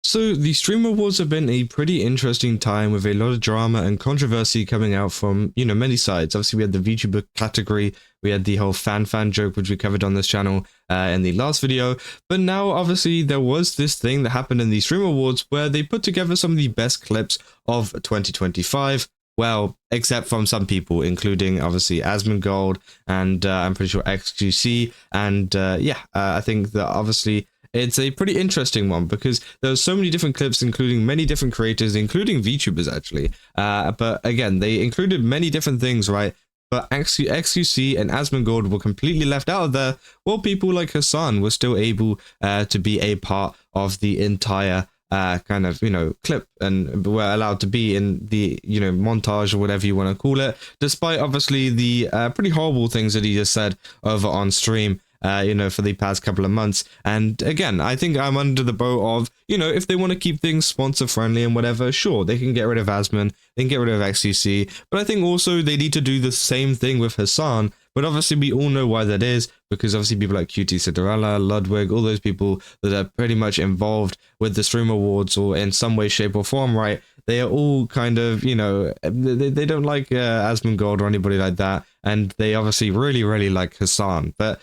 So the Stream Awards have been a pretty interesting time with a lot of drama and controversy coming out from, many sides. Obviously, we had the VTuber category, we had the whole fan joke, which we covered on this channel in the last video. But now, obviously, there was this thing that happened in the Stream Awards where they put together some of the best clips of 2025. Well, except from some people, including obviously Asmongold and I'm pretty sure xQc. And I think that obviously it's a pretty interesting one because there's so many different clips, including many different creators, including VTubers actually. But again, they included many different things, right? But xQc and Asmongold were completely left out of there, while people like Hasan were still able to be a part of the entire clip and were allowed to be in the, montage or whatever you want to call it, despite obviously the pretty horrible things that he just said over on stream. For the past couple of months. And again, I think I'm under the boat of, if they want to keep things sponsor friendly and whatever, sure, they can get rid of Asmon, they can get rid of xQc, but I think also they need to do the same thing with Hasan. But obviously we all know why that is, because obviously people like qtcinderella, Ludwig, all those people that are pretty much involved with the Stream Awards or in some way, shape or form, right? They are all kind of, they don't like Asmongold or anybody like that. And they obviously really, really like Hasan. But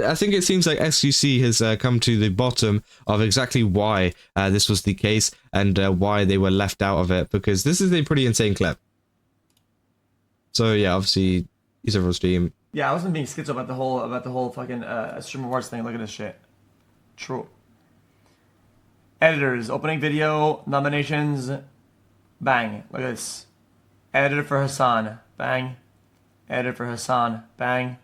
I think it seems like xQc has come to the bottom of exactly why this was the case and why they were left out of it, because this is a pretty insane clip. So yeah, obviously he's over Steam. Yeah, I wasn't being schizo about the whole fucking Stream Awards thing. Look at this shit. True. Editors, opening video, nominations, bang. Look at this. Editor for Hasan, bang. Editor for Hasan, bang.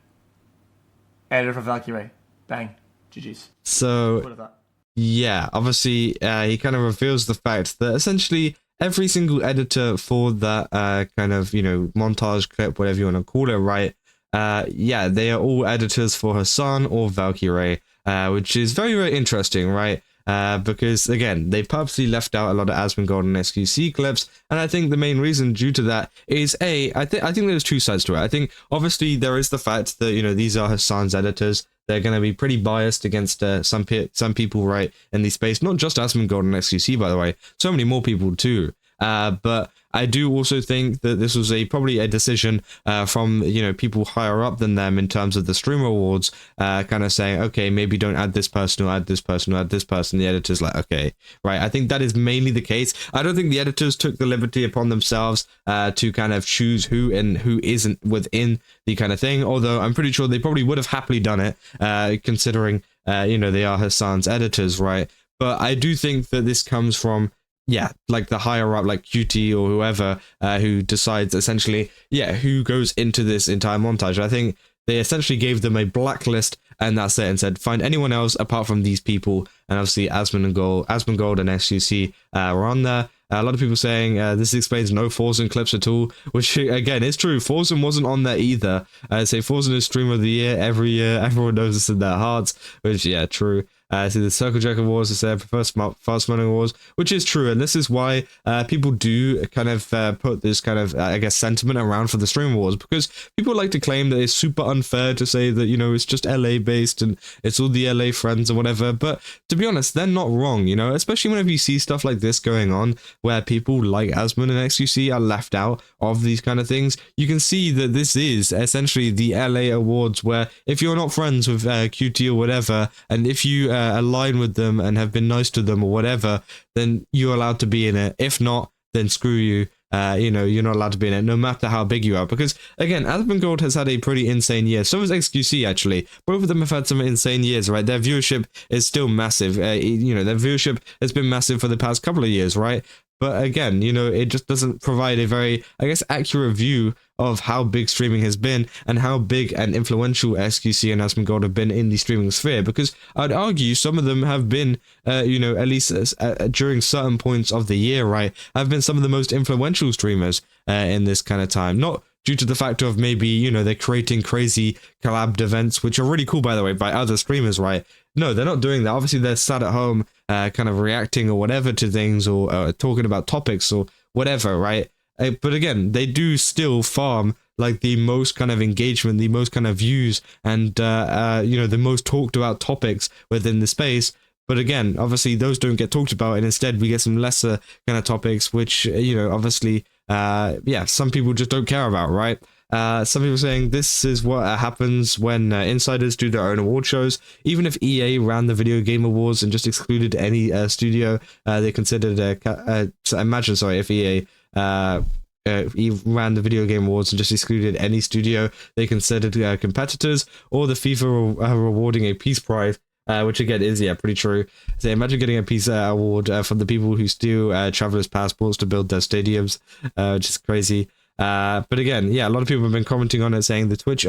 Editor for Valkyrie. Bang. GG's. So, yeah, obviously, he kind of reveals the fact that essentially every single editor for that montage clip, whatever you want to call it, right? They are all editors for Hasan or Valkyrie, which is very, very interesting, right? Because again, they purposely left out a lot of Asmongold and xQc clips, and I think the main reason due to that is I think there's two sides to it. I think obviously there is the fact that these are Hasan's editors. They're going to be pretty biased against some people, right, in the space. Not just Asmongold and xQc, by the way. So many more people too. But I do also think that this was probably a decision from people higher up than them in terms of the Stream Awards, kind of saying, okay, maybe don't add this person or add this person or add this person. The editor's like, okay, right. I think that is mainly the case. I don't think the editors took the liberty upon themselves to kind of choose who and who isn't within the kind of thing. Although I'm pretty sure they probably would have happily done it, considering they are Hasan's editors, right? But I do think that this comes from like the higher up, like QT or whoever, who decides essentially, who goes into this entire montage. I think they essentially gave them a blacklist and that's it, and said, find anyone else apart from these people. And obviously Asmongold and xQc were on there. A lot of people saying this explains no Forsen clips at all, which again is true. Forsen wasn't on there either. Say Forsen is Streamer of the Year every year. Everyone knows this in their hearts, which true. So the Circle Jerk Awards is there, Fast Money Awards, which is true, and this is why people do kind of put this kind of sentiment around for the Stream Awards, because people like to claim that it's super unfair to say that it's just LA based and it's all the LA friends or whatever. But to be honest, they're not wrong, especially whenever you see stuff like this going on, where people like Asmon and xQc are left out of these kind of things. You can see that this is essentially the LA Awards, where if you're not friends with QT or whatever, and if you align with them and have been nice to them or whatever, then you're allowed to be in it. If not, then screw you. You're not allowed to be in it, no matter how big you are. Because again, Asmongold has had a pretty insane year. So has xQc actually. Both of them have had some insane years, right? Their viewership is still massive. Their viewership has been massive for the past couple of years, right? But again, it just doesn't provide a very, accurate view of how big streaming has been and how big and influential xQc and Asmongold have been in the streaming sphere. Because I'd argue some of them have been, at least during certain points of the year, right, have been some of the most influential streamers in this kind of time. Not due to the fact of maybe, they're creating crazy collab events, which are really cool, by the way, by other streamers, right? No, they're not doing that. Obviously, they're sat at home kind of reacting or whatever to things, or talking about topics or whatever, right? But again, they do still farm like the most kind of engagement, the most kind of views, and the most talked about topics within the space. But again, obviously those don't get talked about, and instead we get some lesser kind of topics, which, obviously, some people just don't care about, right? Some people saying this is what happens when insiders do their own award shows. Even if EA ran the video game awards and just excluded any studio, they considered. Imagine, sorry, if EA ran the video game awards and just excluded any studio they considered competitors, or the FIFA rewarding a peace prize. Which again is pretty true. So imagine getting a peace award from the people who steal travelers' passports to build their stadiums, which is crazy. But again, a lot of people have been commenting on it, saying the Twitch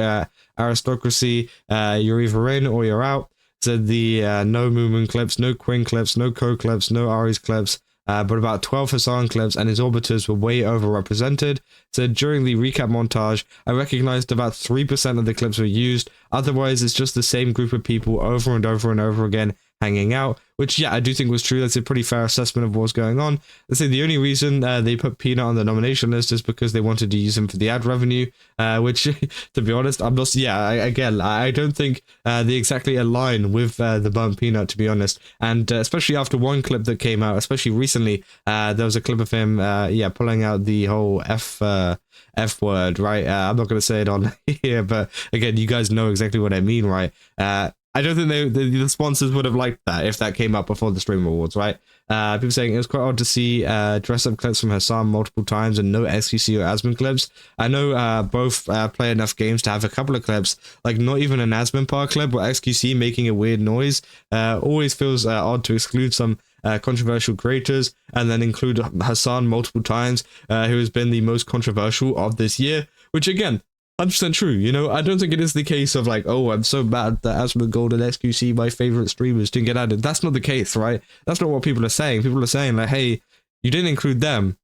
aristocracy, you're either in or you're out. So the no Moon clips, no Quinn clips, no Co clips, no Ari's clips. But about 12 Hasan clips and his orbiters were way overrepresented. So during the recap montage, I recognized about 3% of the clips were used. Otherwise, it's just the same group of people over and over and over again hanging out, which, I do think was true. That's a pretty fair assessment of what's going on. Let's say the only reason they put Peanut on the nomination list is because they wanted to use him for the ad revenue, which, to be honest, I'm not, I don't think they exactly align with the bump Peanut, to be honest. And especially after one clip that came out, especially recently, there was a clip of him, pulling out the whole F word, right? I'm not going to say it on here, but again, you guys know exactly what I mean, right? I don't think the sponsors would have liked that if that came up before the Stream Awards, right? People saying it was quite odd to see dress-up clips from Hasan multiple times and no xQc or Asmon clips. I know both play enough games to have a couple of clips, like not even an Asmon Park clip or xQc making a weird noise. Always feels odd to exclude some controversial creators and then include Hasan multiple times, who has been the most controversial of this year, which again, 100% true. I don't think it is the case of like, oh, I'm so bad that Asmongold and xQc, my favorite streamers, didn't get added. That's not the case, right? That's not what people are saying. People are saying like, hey, you didn't include them,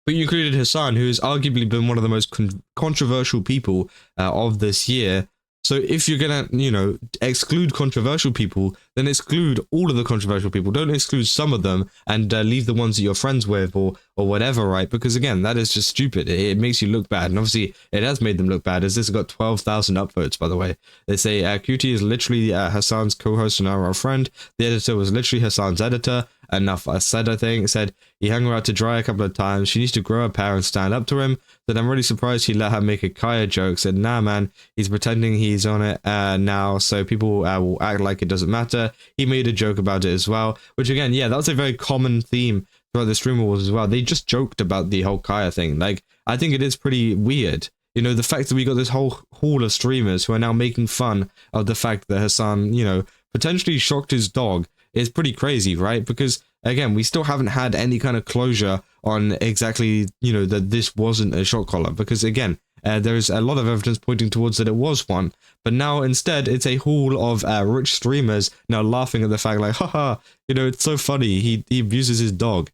but you included Hasan, who has arguably been one of the most controversial people of this year. So if you're gonna, exclude controversial people, then exclude all of the controversial people. Don't exclude some of them and leave the ones that you're friends with or whatever, right? Because again, that is just stupid. It makes you look bad, and obviously it has made them look bad. As this has got 12,000 upvotes, by the way. They say QT is literally Hasan's co-host and our friend. The editor was literally Hasan's editor. Enough said, I think. It said he hung her out to dry a couple of times. She needs to grow a pair and stand up to him. Said I'm really surprised he let her make a Kaya joke. Said nah, man, he's pretending he's on it now, so people will act like it doesn't matter. He made a joke about it as well, which again, that was a very common theme throughout the Stream Wars as well. They just joked about the whole Kaya thing. Like, I think it is pretty weird. The fact that we got this whole hall of streamers who are now making fun of the fact that Hasan, potentially shocked his dog is pretty crazy, right? Because again, we still haven't had any kind of closure on exactly, that this wasn't a shot collar. Because again, there's a lot of evidence pointing towards that it was one. But now instead, it's a hall of rich streamers now laughing at the fact like, haha, it's so funny. He abuses his dog.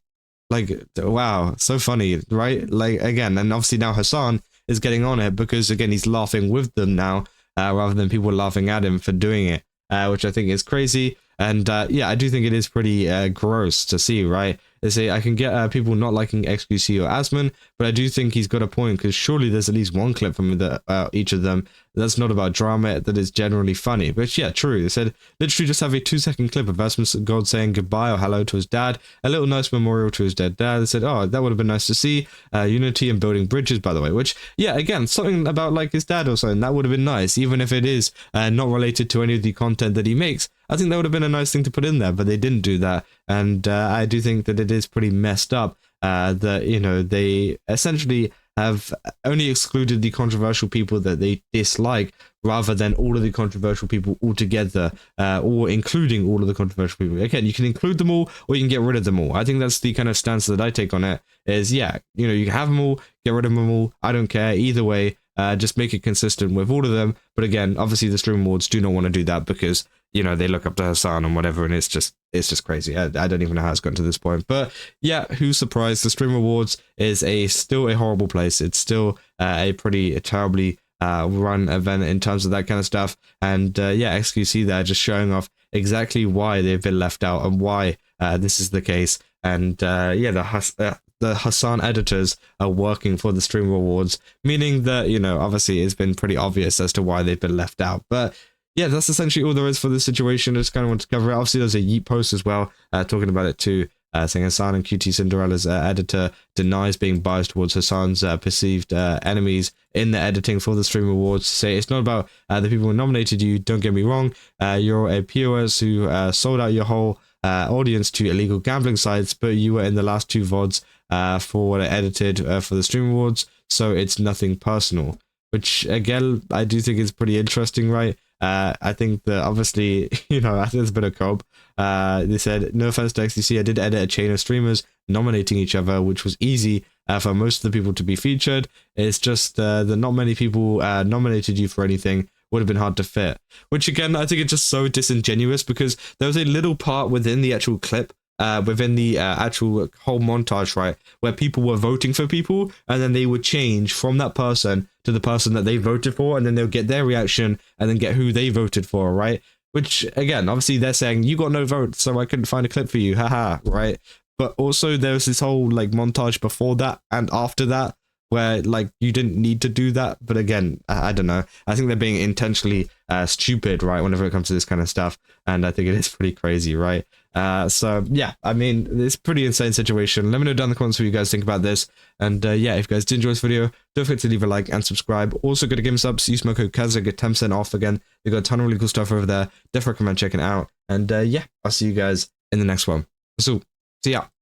Like, wow, so funny, right? Like, again, and obviously now Hasan is getting on it because, again, he's laughing with them now, rather than people laughing at him for doing it, which I think is crazy. And I do think it is pretty gross to see, right? They say I can get people not liking xQc or Asmon, but I do think he's got a point, because surely there's at least one clip from each of them that's not about drama, that is generally funny. But true. They said literally just have a 2-second clip of Asmongold saying goodbye or hello to his dad, a little nice memorial to his dead dad. They said, oh, that would have been nice to see. Unity and building bridges, by the way, which, again, something about like his dad or something, that would have been nice, even if it is not related to any of the content that he makes. I think that would have been a nice thing to put in there, but they didn't do that. And I do think that it is pretty messed up that, they essentially have only excluded the controversial people that they dislike, rather than all of the controversial people altogether, or including all of the controversial people. Again, you can include them all, or you can get rid of them all. I think that's the kind of stance that I take on it, is, you can have them all, get rid of them all. I don't care. Either way, just make it consistent with all of them. But again, obviously the Stream Awards do not want to do that because, they look up to Hasan and whatever, and it's just crazy. I don't even know how it's gotten to this point. But who's surprised? The Stream Awards is still a horrible place. It's still a pretty terribly run event in terms of that kind of stuff. And xQc there just showing off exactly why they've been left out and why this is the case. And the Hasan editors are working for the Stream Awards, meaning that, obviously it's been pretty obvious as to why they've been left out. But yeah, that's essentially all there is for this situation. I just kind of want to cover it. Obviously, there's a Yeet post as well talking about it too, saying Hasan and qtcinderella's editor denies being biased towards Hasan's perceived enemies in the editing for the Stream Awards. Say it's not about the people who nominated you. Don't get me wrong. You're a POS who sold out your whole audience to illegal gambling sites, but you were in the last two VODs for what I edited for the Stream Awards, so it's nothing personal. Which again, I do think is pretty interesting, right? I think that obviously, you know, I think there's a bit of cope. They said, no offense to xQc, I did edit a chain of streamers nominating each other, which was easy for most of the people to be featured. It's just that not many people nominated you for anything. Would have been hard to fit. Which again, I think it's just so disingenuous because there was a little part within the actual clip, within the actual whole montage, right, where people were voting for people, and then they would change from that person to the person that they voted for, and then they'll get their reaction, and then get who they voted for, right? Which, again, obviously they're saying, you got no votes, so I couldn't find a clip for you, haha, right? But also there was this whole, like, montage before that and after that, where, like, you didn't need to do that. But again, I don't know. I think they're being intentionally stupid, right, whenever it comes to this kind of stuff. And I think it is pretty crazy, right? So, yeah, I mean, it's a pretty insane situation. Let me know down in the comments what you guys think about this. And, yeah, if you guys did enjoy this video, don't forget to leave a like and subscribe. Also, go to Game Subs, use my code Kazza, get 10% off again. They've got a ton of really cool stuff over there. Definitely recommend checking it out. And, yeah, I'll see you guys in the next one. So, see ya.